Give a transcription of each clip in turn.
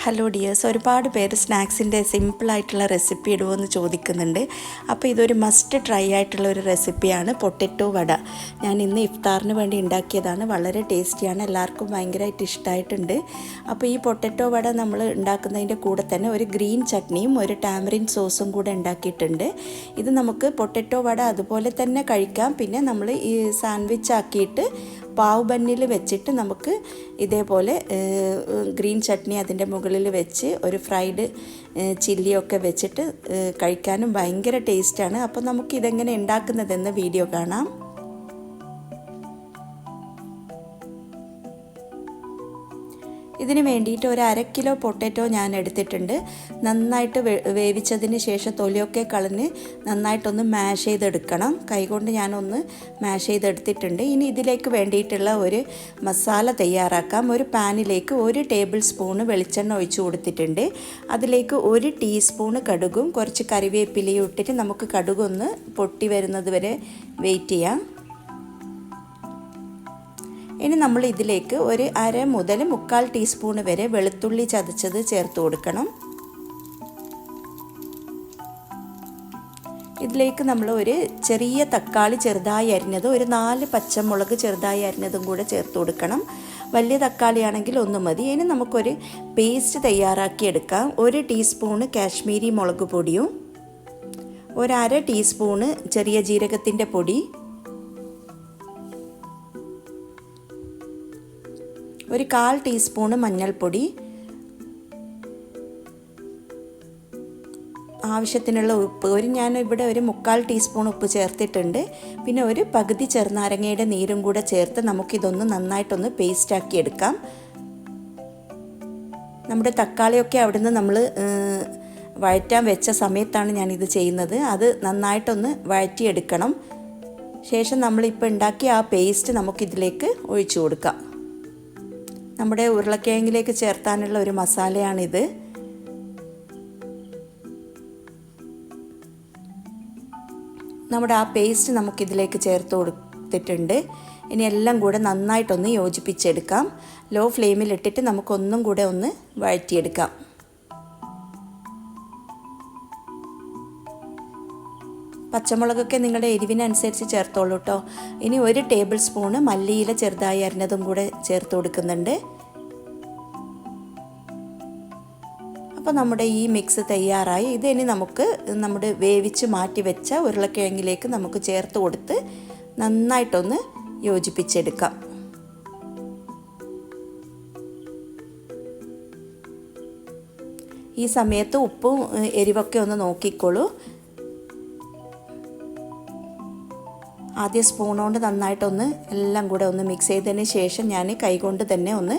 Hello dears, ഒരുപാട് പേര് സ്നാക്സിൻ്റെ സിമ്പിളായിട്ടുള്ള റെസിപ്പി ഇടുമോയെന്ന് ചോദിക്കുന്നുണ്ട്. അപ്പോൾ ഇതൊരു മസ്റ്റ് ട്രൈ ആയിട്ടുള്ള ഒരു റെസിപ്പിയാണ് പൊട്ടറ്റോ വട. ഞാൻ ഇന്ന് ഇഫ്താറിന് വേണ്ടി ഉണ്ടാക്കിയതാണ്. വളരെ ടേസ്റ്റിയാണ്, എല്ലാവർക്കും ഭയങ്കരമായിട്ട് ഇഷ്ടമായിട്ടുണ്ട്. അപ്പോൾ ഈ പൊട്ടറ്റോ വട നമ്മൾ ഉണ്ടാക്കുന്നതിൻ്റെ കൂടെ തന്നെ ഒരു ഗ്രീൻ ചട്നിയും ഒരു ടാമറിൻ സോസും കൂടെ ഉണ്ടാക്കിയിട്ടുണ്ട്. ഇത് നമുക്ക് പൊട്ടറ്റോ വട അതുപോലെ തന്നെ കഴിക്കാം. പിന്നെ നമ്മൾ ഈ സാൻഡ്വിച്ച് ആക്കിയിട്ട് പാവ് ബന്നിൽ വെച്ചിട്ട് നമുക്ക് ഇതേപോലെ ഗ്രീൻ ചട്നി അതിൻ്റെ മുകളിൽ വെച്ച് ഒരു ഫ്രൈഡ് ചില്ലിയൊക്കെ വെച്ചിട്ട് കഴിക്കാനും ഭയങ്കര ടേസ്റ്റാണ്. അപ്പോൾ നമുക്ക് ഇതെങ്ങനെ ഉണ്ടാക്കുന്നതെന്ന് വീഡിയോ കാണാം. ഇതിന് വേണ്ടിയിട്ട് ഒരു 1/2 കിലോ പൊട്ടറ്റോ ഞാൻ എടുത്തിട്ടുണ്ട്. നന്നായിട്ട് വേവിച്ചതിന് ശേഷം തൊലിയൊക്കെ കളഞ്ഞ് നന്നായിട്ടൊന്ന് മാഷ് ചെയ്തെടുക്കണം. കൈകൊണ്ട് ഞാനൊന്ന് മാഷ് ചെയ്തെടുത്തിട്ടുണ്ട്. ഇനി ഇതിലേക്ക് വേണ്ടിയിട്ടുള്ള ഒരു മസാല തയ്യാറാക്കാം. ഒരു പാനിലേക്ക് 1 ടേബിൾ സ്പൂണ് വെളിച്ചെണ്ണ ഒഴിച്ചു കൊടുത്തിട്ടുണ്ട്. അതിലേക്ക് 1 ടീസ്പൂണ് കടുകും കുറച്ച് കറിവേപ്പിലയും ഇട്ടിട്ട് നമുക്ക് കടുകൊന്ന് പൊട്ടി വരുന്നത് വരെ വെയിറ്റ് ചെയ്യാം. ഇനി നമ്മൾ ഇതിലേക്ക് ഒരു 1/2 മുതൽ 3/4 ടീസ്പൂൺ വരെ വെളുത്തുള്ളി ചതച്ചത് ചേർത്ത് കൊടുക്കണം. ഇതിലേക്ക് നമ്മൾ ഒരു ചെറിയ തക്കാളി ചെറുതായി അരിഞ്ഞത്, ഒരു 4 പച്ചമുളക് ചെറുതായി അരിഞ്ഞതും കൂടെ ചേർത്ത് കൊടുക്കണം. വലിയ തക്കാളിയാണെങ്കിൽ 1 മതി. ഇനി നമുക്കൊരു പേസ്റ്റ് തയ്യാറാക്കി എടുക്കാം. 1 ടീസ്പൂണ് കാശ്മീരി മുളക് പൊടിയും 1/2 ടീസ്പൂണ് ചെറിയ ജീരകത്തിൻ്റെ പൊടി, ഒരു 1/4 ടീസ്പൂണ് മഞ്ഞൾപ്പൊടി, ആവശ്യത്തിനുള്ള ഉപ്പ്, ഞാൻ ഇവിടെ ഒരു 3/4 ടീസ്പൂൺ ഉപ്പ് ചേർത്തിട്ടുണ്ട്. പിന്നെ ഒരു പകുതി ചെറുനാരങ്ങയുടെ നീരും കൂടെ ചേർത്ത് നമുക്കിതൊന്ന് നന്നായിട്ടൊന്ന് പേസ്റ്റാക്കി എടുക്കാം. നമ്മുടെ തക്കാളിയൊക്കെ അവിടുന്ന് നമ്മൾ വഴറ്റാൻ വെച്ച സമയത്താണ് ഞാനിത് ചെയ്യുന്നത്. അത് നന്നായിട്ടൊന്ന് വഴറ്റിയെടുക്കണം. ശേഷം നമ്മളിപ്പോൾ ഉണ്ടാക്കിയ ആ പേസ്റ്റ് നമുക്കിതിലേക്ക് ഒഴിച്ചു കൊടുക്കാം. നമ്മുടെ ഉരുളക്കിഴങ്ങിലേക്ക് ചേർത്താനുള്ള ഒരു മസാലയാണിത്. നമ്മുടെ ആ പേസ്റ്റ് നമുക്കിതിലേക്ക് ചേർത്ത് കൊടുത്തിട്ടുണ്ട്. ഇനി എല്ലാം കൂടെ നന്നായിട്ടൊന്ന് യോജിപ്പിച്ചെടുക്കാം. ലോ ഫ്ലെയിമിലിട്ടിട്ട് നമുക്കൊന്നും കൂടെ ഒന്ന് വഴറ്റിയെടുക്കാം. പച്ചമുളകൊക്കെ നിങ്ങളുടെ എരിവിനനുസരിച്ച് ചേർത്തോളൂ കേട്ടോ. ഇനി 1 ടേബിൾ സ്പൂണ് മല്ലിയില ചെറുതായി അരിഞ്ഞതും കൂടെ ചേർത്ത് കൊടുക്കുന്നുണ്ട്. അപ്പോൾ നമ്മുടെ ഈ മിക്സ് തയ്യാറായി. ഇതിനി നമുക്ക് നമ്മുടെ വേവിച്ച് മാറ്റി വെച്ച ഉരുളക്കിഴങ്ങിലേക്ക് നമുക്ക് ചേർത്ത് കൊടുത്ത് നന്നായിട്ടൊന്ന് യോജിപ്പിച്ചെടുക്കാം. ഈ സമയത്ത് ഉപ്പും എരിവൊക്കെ ഒന്ന് നോക്കിക്കോളൂ. ആദ്യം സ്പൂൺ കൊണ്ട് നന്നായിട്ടൊന്ന് എല്ലാം കൂടെ ഒന്ന് മിക്സ് ചെയ്തതിന് ശേഷം ഞാൻ കൈകൊണ്ട് തന്നെ ഒന്ന്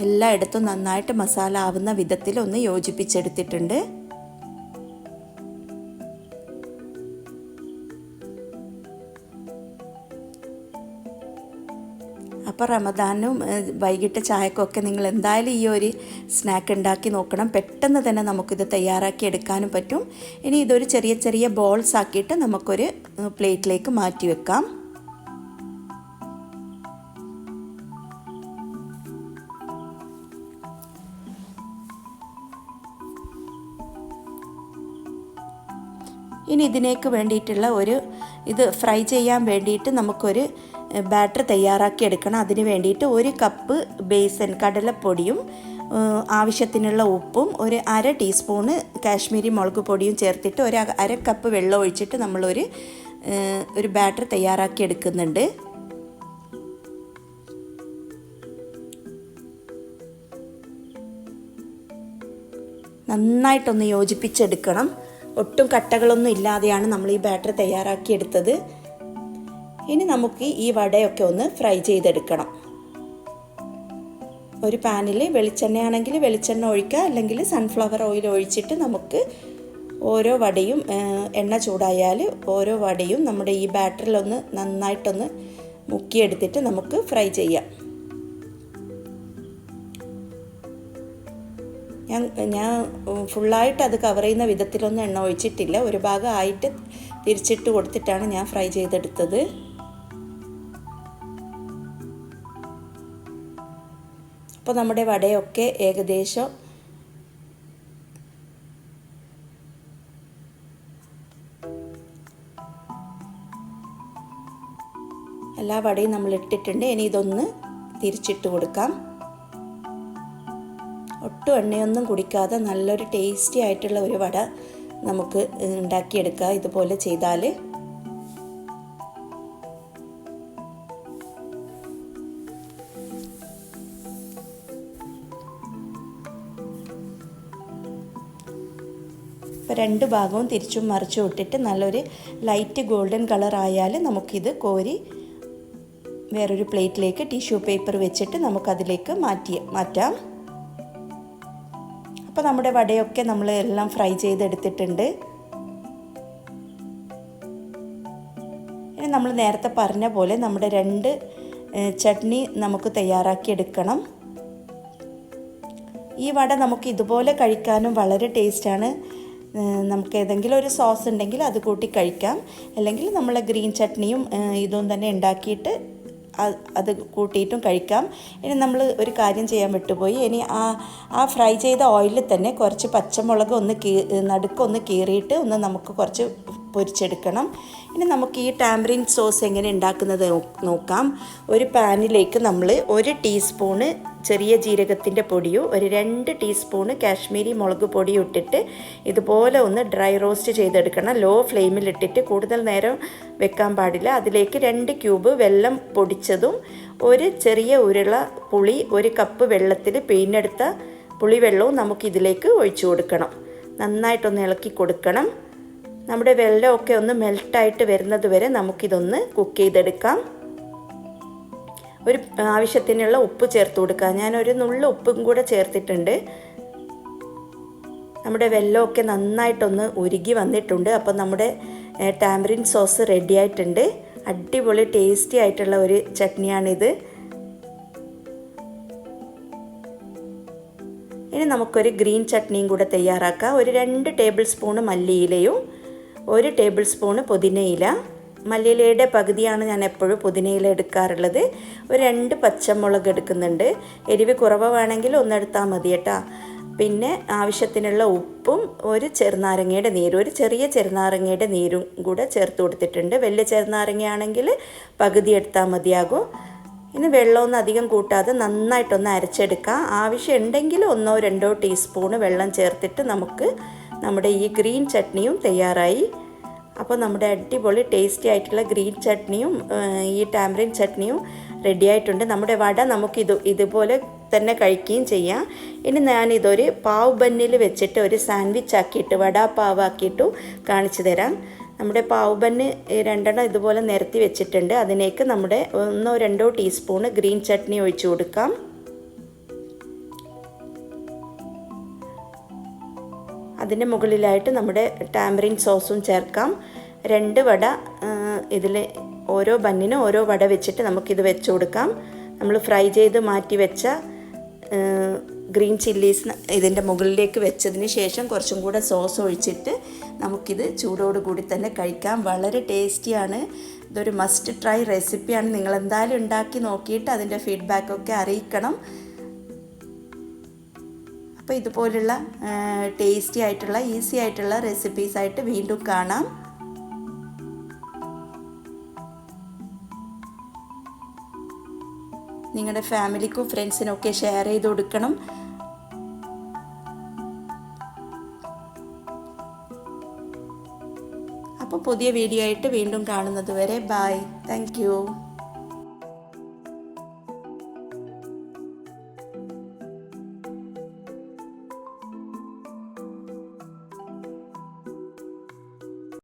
എല്ലായിടത്തും നന്നായിട്ട് മസാല ആവുന്ന വിധത്തിൽ ഒന്ന് യോജിപ്പിച്ചെടുത്തിട്ടുണ്ട്. അപ്പോൾ റമദാനും വൈകിട്ട് ചായക്കൊക്കെ നിങ്ങൾ എന്തായാലും ഈ ഒരു സ്നാക്ക് ഉണ്ടാക്കി നോക്കണം. പെട്ടെന്ന് തന്നെ നമുക്കിത് തയ്യാറാക്കി എടുക്കാനും പറ്റും. ഇനി ഇതൊരു ചെറിയ ചെറിയ ബോൾസ് ആക്കിയിട്ട് നമുക്കൊരു പ്ലേറ്റിലേക്ക് മാറ്റി വെക്കാം. ഇനി ഇതിനേക്ക് വേണ്ടിയിട്ടുള്ള ഇത് ഫ്രൈ ചെയ്യാൻ വേണ്ടിയിട്ട് നമുക്കൊരു ബാറ്റർ തയ്യാറാക്കി എടുക്കണം. അതിന് വേണ്ടിയിട്ട് 1 കപ്പ് ബേസൻ കടലപ്പൊടിയും ആവശ്യത്തിനുള്ള ഉപ്പും 1/2 ടീസ്പൂണ് കാശ്മീരി മുളക് പൊടിയും ചേർത്തിട്ട് 1/2 കപ്പ് വെള്ളം ഒഴിച്ചിട്ട് നമ്മളൊരു ബാറ്റർ തയ്യാറാക്കി എടുക്കുന്നുണ്ട്. നന്നായിട്ടൊന്ന് യോജിപ്പിച്ചെടുക്കണം. ഒട്ടും കട്ടകളൊന്നും ഇല്ലാതെയാണ് നമ്മൾ ഈ ബാറ്റർ തയ്യാറാക്കിയെടുത്തത്. ഇനി നമുക്ക് ഈ വടയൊക്കെ ഒന്ന് ഫ്രൈ ചെയ്തെടുക്കണം. ഒരു പാനിൽ വെളിച്ചെണ്ണയാണെങ്കിൽ വെളിച്ചെണ്ണ ഒഴിക്കുക, അല്ലെങ്കിൽ സൺഫ്ലവർ ഓയിൽ ഒഴിച്ചിട്ട് നമുക്ക് ഓരോ വടയും എണ്ണ ചൂടായാൽ ഓരോ വടയും നമ്മുടെ ഈ ബാറ്ററിലൊന്ന് നന്നായിട്ടൊന്ന് മുക്കിയെടുത്തിട്ട് നമുക്ക് ഫ്രൈ ചെയ്യാം. ഞാൻ ഫുള്ളായിട്ട് അത് കവർ ചെയ്യുന്ന വിധത്തിലൊന്നും എണ്ണ ഒഴിച്ചിട്ടില്ല. ഒരു ഭാഗം ആയിട്ട് തിരിച്ചിട്ട് കൊടുത്തിട്ടാണ് ഞാൻ ഫ്രൈ ചെയ്തെടുത്തത്. അപ്പോൾ നമ്മുടെ വടയൊക്കെ ഏകദേശം എല്ലാ വടയും നമ്മൾ ഇട്ടിട്ടുണ്ട്. ഇനി ഇതൊന്ന് തിരിച്ചിട്ട് കൊടുക്കാം. ഒട്ടും എണ്ണയൊന്നും കുടിക്കാതെ നല്ലൊരു ടേസ്റ്റി ആയിട്ടുള്ള ഒരു വട നമുക്ക് ഉണ്ടാക്കിയെടുക്കാം ഇതുപോലെ ചെയ്താൽ. ഇപ്പോൾ രണ്ട് ഭാഗവും തിരിച്ചും മറിച്ചും ഇട്ടിട്ട് നല്ലൊരു ലൈറ്റ് ഗോൾഡൻ കളർ ആയാൽ നമുക്കിത് കോരി വേറൊരു പ്ലേറ്റിലേക്ക് ടിഷ്യൂ പേപ്പർ വെച്ചിട്ട് നമുക്കതിലേക്ക് മാറ്റാം. അപ്പോൾ നമ്മുടെ വടയൊക്കെ നമ്മൾ എല്ലാം ഫ്രൈ ചെയ്തെടുത്തിട്ടുണ്ട്. ഇനി നമ്മൾ നേരത്തെ പറഞ്ഞ പോലെ നമ്മുടെ 2 ചട്നി നമുക്ക് തയ്യാറാക്കി എടുക്കണം. ഈ വട നമുക്ക് ഇതുപോലെ കഴിക്കാനും വളരെ ടേസ്റ്റാണ്. നമുക്ക് ഏതെങ്കിലും ഒരു സോസ് ഉണ്ടെങ്കിൽ അത് കൂട്ടി കഴിക്കാം. അല്ലെങ്കിൽ നമ്മൾ ഗ്രീൻ ചട്നിയും ഇതും തന്നെ ഉണ്ടാക്കിയിട്ട് അത് കൂട്ടിയിട്ടും കഴിക്കാം. ഇനി നമ്മൾ ഒരു കാര്യം ചെയ്യാൻ വിട്ടുപോയി. ഇനി ആ ഫ്രൈ ചെയ്ത ഓയിലിൽ തന്നെ കുറച്ച് പച്ചമുളക് നടുക്കൊന്ന് കീറിയിട്ട് നമുക്ക് കുറച്ച് പൊരിച്ചെടുക്കണം. ഇനി നമുക്ക് ഈ ടാമറിൻ സോസ് എങ്ങനെ ഉണ്ടാക്കുന്നത് നോക്കാം. ഒരു പാനിലേക്ക് നമ്മൾ 1 ടീസ്പൂണ് ചെറിയ ജീരകത്തിൻ്റെ പൊടിയും 2 ടീസ്പൂണ് കാശ്മീരി മുളക് പൊടിയും ഇട്ടിട്ട് ഇതുപോലെ ഒന്ന് ഡ്രൈ റോസ്റ്റ് ചെയ്തെടുക്കണം. ലോ ഫ്ലെയിമിലിട്ടിട്ട് കൂടുതൽ നേരം വെക്കാൻ പാടില്ല. അതിലേക്ക് 2 ക്യൂബ് വെള്ളം പൊടിച്ചതും 1 ചെറിയ ഉരുള പുളി 1 കപ്പ് വെള്ളത്തിൽ പിഴിഞ്ഞെടുത്ത പുളിവെള്ളവും നമുക്കിതിലേക്ക് ഒഴിച്ചു കൊടുക്കണം. നന്നായിട്ടൊന്ന് ഇളക്കി കൊടുക്കണം. നമ്മുടെ വെള്ളമൊക്കെ ഒന്ന് മെൽട്ടായിട്ട് വരുന്നത് വരെ നമുക്കിതൊന്ന് കുക്ക് ചെയ്തെടുക്കാം. ഒരു ആവശ്യത്തിനുള്ള ഉപ്പ് ചേർത്ത് കൊടുക്കുക. ഞാനൊരു നുള്ളു ഉപ്പും കൂടെ ചേർത്തിട്ടുണ്ട്. നമ്മുടെ വെള്ളമൊക്കെ നന്നായിട്ടൊന്ന് ഉരുകി വന്നിട്ടുണ്ട്. അപ്പോൾ നമ്മുടെ ടാമറിൻ സോസ് റെഡി ആയിട്ടുണ്ട്. അടിപൊളി ടേസ്റ്റി ആയിട്ടുള്ള ഒരു ചട്നിയാണിത്. ഇനി നമുക്കൊരു ഗ്രീൻ ചട്നിയും കൂടെ തയ്യാറാക്കാം. ഒരു 2 ടേബിൾ സ്പൂണ് മല്ലിയിലയും 1 ടേബിൾ സ്പൂണ് പുതിനയില. മല്ലിയിലയുടെ പകുതിയാണ് ഞാൻ എപ്പോഴും പുതിനയില എടുക്കാറുള്ളത്. ഒരു 2 പച്ചമുളക് എടുക്കുന്നുണ്ട്. എരിവ് കുറവ് വേണമെങ്കിൽ ഒന്നെടുത്താൽ മതി കേട്ടോ. പിന്നെ ആവശ്യത്തിനുള്ള ഉപ്പും 1 ചെറുനാരങ്ങയുടെ നീരും 1 ചെറിയ ചെറുനാരങ്ങയുടെ നീരും കൂടെ ചേർത്ത് കൊടുത്തിട്ടുണ്ട്. വലിയ ചെറുനാരങ്ങയാണെങ്കിൽ പകുതി എടുത്താൽ മതിയാകും. ഇനി വെള്ളമൊന്നും അധികം കൂട്ടാതെ നന്നായിട്ടൊന്ന് അരച്ചെടുക്കാം. ആവശ്യം ഉണ്ടെങ്കിൽ 1 2 ടീസ്പൂണ് വെള്ളം ചേർത്തിട്ട് നമുക്ക് നമ്മുടെ ഈ ഗ്രീൻ ചട്നിയും തയ്യാറായി. അപ്പോൾ നമ്മുടെ അടിപൊളി ടേസ്റ്റി ആയിട്ടുള്ള ഗ്രീൻ ചട്നിയും ഈ ടാമറിൻ ചട്നിയും റെഡി ആയിട്ടുണ്ട്. നമ്മുടെ വട നമുക്ക് ഇതുപോലെ തന്നെ കഴിക്കുകയും ചെയ്യാം. ഇനി ഞാനിതൊരു പാവ് ബന്നിൽ വെച്ചിട്ട് ഒരു സാൻഡ്വിച്ച് ആക്കിയിട്ട് വട പാവാക്കിയിട്ടു കാണിച്ചു തരാം. നമ്മുടെ പാവ് ബന്ന് 2 ഇതുപോലെ നിരത്തി വെച്ചിട്ടുണ്ട്. അതിലേക്ക് നമ്മുടെ 1 2 ടീസ്പൂണ് ഗ്രീൻ ചട്നി ഒഴിച്ചു കൊടുക്കാം. അതിൻ്റെ മുകളിലായിട്ട് നമ്മുടെ ടാമറിൻ സോസും ചേർക്കാം. 2 വട ഇതിൽ ഓരോ ബന്നിനും ഓരോ വട വെച്ചിട്ട് നമുക്കിത് വെച്ച് കൊടുക്കാം. നമ്മൾ ഫ്രൈ ചെയ്ത് മാറ്റി വെച്ച ഗ്രീൻ ചില്ലീസ് ഇതിൻ്റെ മുകളിലേക്ക് വെച്ചതിന് ശേഷം കുറച്ചും കൂടെ സോസ് ഒഴിച്ചിട്ട് നമുക്കിത് ചൂടോടുകൂടി തന്നെ കഴിക്കാം. വളരെ ടേസ്റ്റിയാണ്. ഇതൊരു മസ്റ്റ് ട്രൈ റെസിപ്പിയാണ്. നിങ്ങളെന്തായാലും ഉണ്ടാക്കി നോക്കിയിട്ട് അതിൻ്റെ ഫീഡ്ബാക്കൊക്കെ അറിയിക്കണം. അപ്പോൾ ഇതുപോലുള്ള ടേസ്റ്റി ആയിട്ടുള്ള ഈസി ആയിട്ടുള്ള റെസിപ്പീസായിട്ട് വീണ്ടും കാണാം. നിങ്ങളുടെ ഫാമിലിക്കും ഫ്രണ്ട്സിനൊക്കെ ഷെയർ ചെയ്ത് കൊടുക്കണം. അപ്പോൾ പുതിയ വീഡിയോ ആയിട്ട് വീണ്ടും കാണുന്നത് വരെ ബൈ. Thank you.